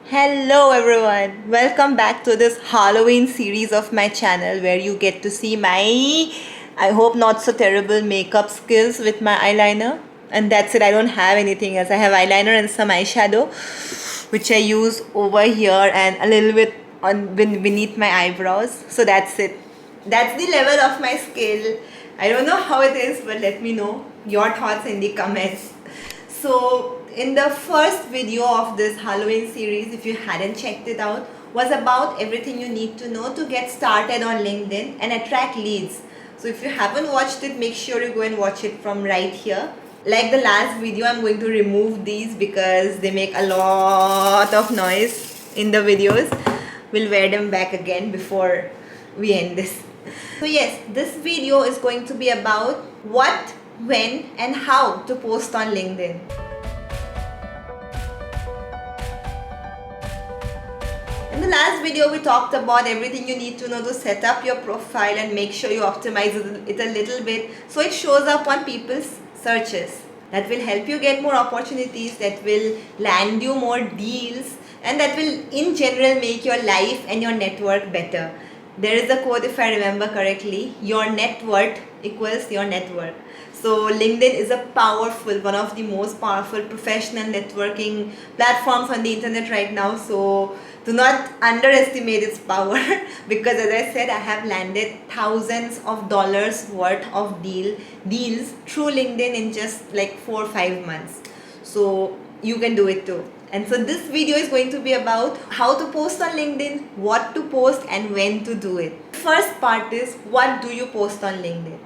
Hello everyone, welcome back to this Halloween series of my channel where you get to see my, I hope not so terrible makeup skills with my eyeliner. And that's it, I don't have anything else. I have eyeliner and some eyeshadow which I use over here and a little bit on beneath my eyebrows. So that's it. That's the level of my skill. I don't know how it is, but let me know your thoughts in the comments. So in the first video of this Halloween series, if you hadn't checked it out, was about everything you need to know to get started on LinkedIn and attract leads. So if you haven't watched it, make sure you go and watch it from right here. Like the last video, I'm going to remove these because they make a lot of noise in the videos. We'll wear them back again before we end this. So yes, this video is going to be about what, when and how to post on LinkedIn. In the last video, we talked about everything you need to know to set up your profile and make sure you optimize it a little bit so it shows up on people's searches. That will help you get more opportunities, that will land you more deals, and that will in general make your life and your network better. There is a quote, if I remember correctly, your net worth equals your network. So LinkedIn is a powerful, one of the most powerful professional networking platforms on the internet right now. So do not underestimate its power because as I said, I have landed thousands of dollars worth of deals through LinkedIn in just like 4 or 5 months. So you can do it too. And so this video is going to be about how to post on LinkedIn, what to post and when to do it. First part is, what do you post on LinkedIn?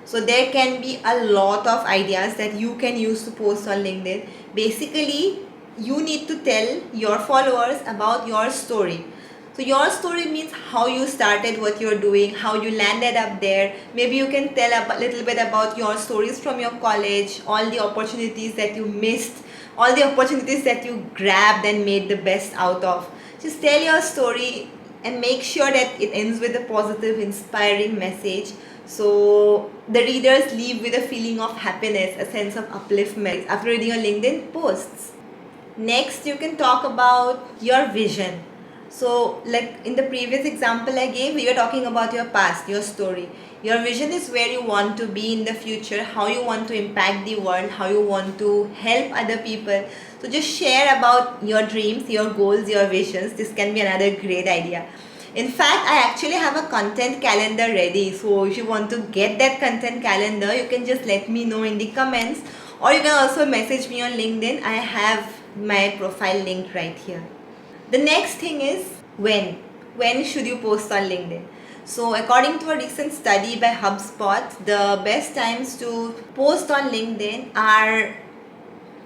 So there can be a lot of ideas that you can use to post on LinkedIn. Basically, you need to tell your followers about your story. So your story means how you started what you're doing, how you landed up there. Maybe you can tell a little bit about your stories from your college, all the opportunities that you missed, all the opportunities that you grabbed and made the best out of. Just tell your story and make sure that it ends with a positive, inspiring message. So the readers leave with a feeling of happiness, a sense of upliftment after reading your LinkedIn posts. Next, you can talk about your vision. So like in the previous example I gave, we were talking about your past, your story. Your vision is where you want to be in the future, how you want to impact the world, how you want to help other people. So just share about your dreams, your goals, your visions. This can be another great idea. In fact, I actually have a content calendar ready. So if you want to get that content calendar, you can just let me know in the comments, or you can also message me on LinkedIn. I have my profile linked right here. The next thing is when. When should you post on LinkedIn? So according to a recent study by HubSpot, the best times to post on LinkedIn are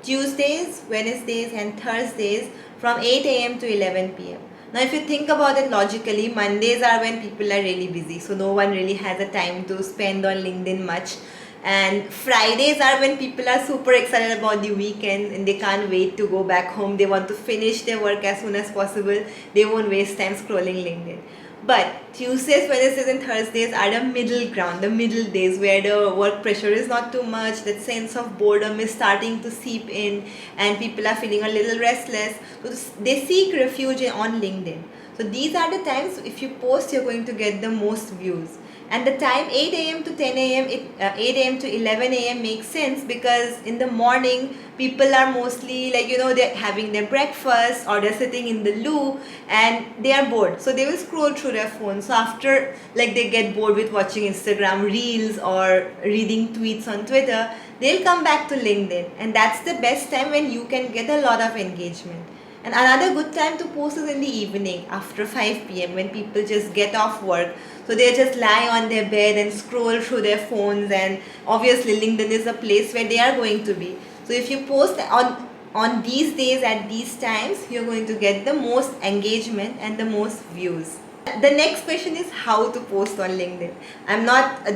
Tuesdays, Wednesdays and Thursdays from 8 a.m. to 11 p.m. Now if you think about it logically, Mondays are when people are really busy, so no one really has a time to spend on LinkedIn much. And Fridays are when people are super excited about the weekend and they can't wait to go back home. They want to finish their work as soon as possible. They won't waste time scrolling LinkedIn. But Tuesdays, Wednesdays and Thursdays are the middle ground, the middle days where the work pressure is not too much, that sense of boredom is starting to seep in and people are feeling a little restless. So they seek refuge on LinkedIn. So these are the times if you post, you're going to get the most views. And the time 8 a.m. to 10 a.m., 8 a.m. to 11 a.m. makes sense because in the morning, people are mostly like, they're having their breakfast or they're sitting in the loo and they are bored. So they will scroll through their phone. So after like they get bored with watching Instagram reels or reading tweets on Twitter, they'll come back to LinkedIn. And that's the best time when you can get a lot of engagement. And another good time to post is in the evening after 5 p.m. when people just get off work. So they just lie on their bed and scroll through their phones, and obviously LinkedIn is a place where they are going to be. So if you post on these days at these times, you're going to get the most engagement and the most views. The next question is how to post on LinkedIn.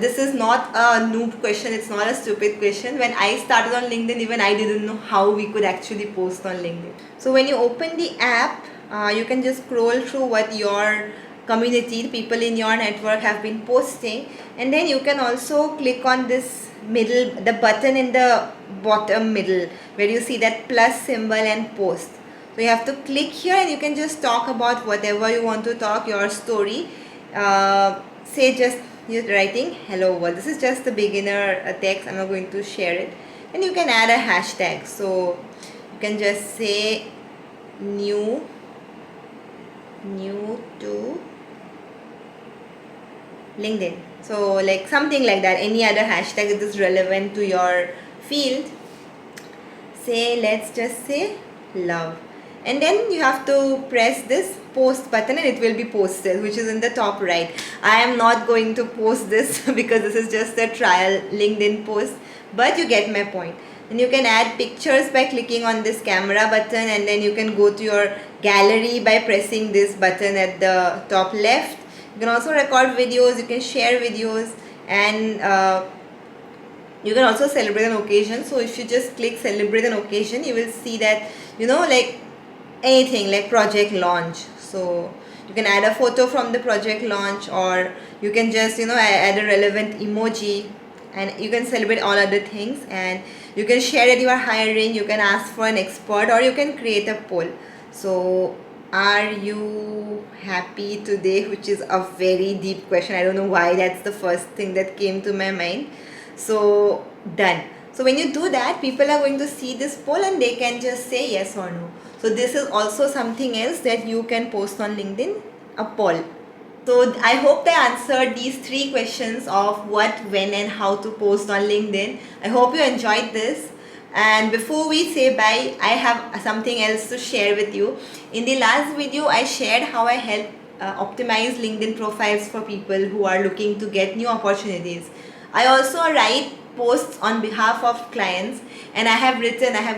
This is not a noob question, it's not a stupid question. When I started on LinkedIn, even I didn't know how we could actually post on LinkedIn. So when you open the app, you can just scroll through what your community, people in your network have been posting, and then you can also click on this the button in the bottom middle where you see that plus symbol and post. So you have to click here and you can just talk about whatever you want to talk, your story. Say just you're writing hello world. This is just the beginner text. I'm not going to share it. And you can add a hashtag. So you can just say new to LinkedIn. So like something like that. Any other hashtag that is relevant to your field. Say, let's just say love. And then you have to press this post button and it will be posted, which is in the top right. I am not going to post this because this is just a trial LinkedIn post, but you get my point. And you can add pictures by clicking on this camera button, and then you can go to your gallery by pressing this button at the top left. You can also record videos, you can share videos, and you can also celebrate an occasion. So if you just click celebrate an occasion, you will see that, like anything like project launch. So you can add a photo from the project launch, or you can just add a relevant emoji, and you can celebrate all other things, and you can share that you are hiring, you can ask for an expert, or you can create a poll. So are you happy today, which is a very deep question. I don't know why that's the first thing that came to my mind. So done. So when you do that, people are going to see this poll and they can just say yes or no. So this is also something else that you can post on LinkedIn, a poll. So I hope I answered these 3 questions of what, when and how to post on LinkedIn. I hope you enjoyed this. And before we say bye, I have something else to share with you. In the last video, I shared how I help optimize LinkedIn profiles for people who are looking to get new opportunities. I also write posts on behalf of clients, and I have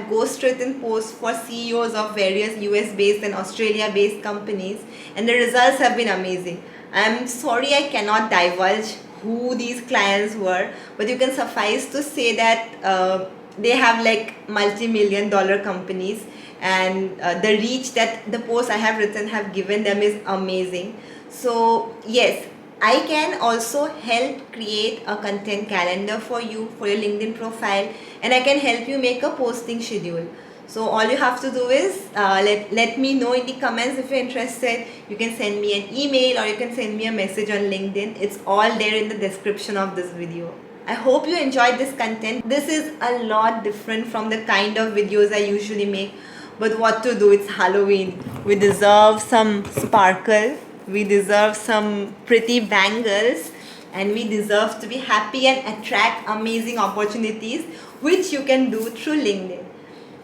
ghostwritten posts for CEOs of various US based and Australia based companies, and the results have been amazing. I'm sorry I cannot divulge who these clients were, but you can suffice to say that they have like multi-million dollar companies, and the reach that the posts I have written have given them is amazing. So yes, I can also help create a content calendar for you for your LinkedIn profile, and I can help you make a posting schedule. So all you have to do is let me know in the comments if you're interested. You can send me an email or you can send me a message on LinkedIn. It's all there in the description of this video. I hope you enjoyed this content. This is a lot different from the kind of videos I usually make. But what to do, it's Halloween. We deserve some sparkle. We deserve some pretty bangles. And we deserve to be happy and attract amazing opportunities, which you can do through LinkedIn.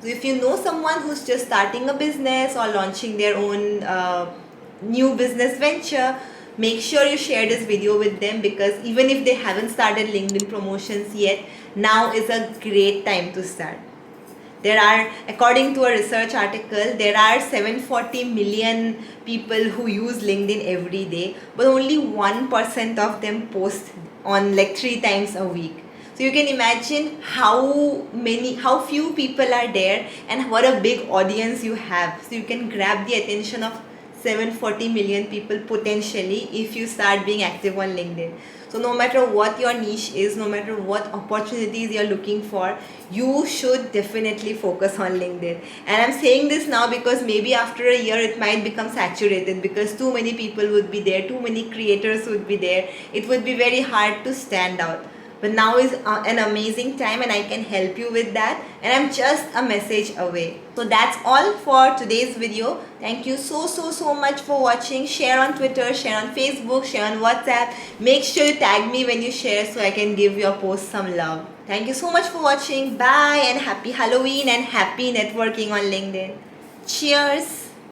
So if you know someone who's just starting a business or launching their own new business venture, make sure you share this video with them, because even if they haven't started LinkedIn promotions yet, now is a great time to start. There are, according to a research article, there are 740 million people who use LinkedIn every day, but only 1% of them post on like 3 times a week. So you can imagine how few people are there and what a big audience you have. So you can grab the attention of 740 million people potentially if you start being active on LinkedIn. So no matter what your niche is, no matter what opportunities you're looking for, you should definitely focus on LinkedIn. And I'm saying this now because maybe after a year it might become saturated, because too many people would be there, too many creators would be there. It would be very hard to stand out. But now is an amazing time and I can help you with that, and I'm just a message away. So that's all for today's video. Thank you so much for watching. Share on Twitter, share on Facebook, share on WhatsApp. Make sure you tag me when you share so I can give your post some love. Thank you so much for watching. Bye, and happy Halloween and happy networking on LinkedIn. Cheers.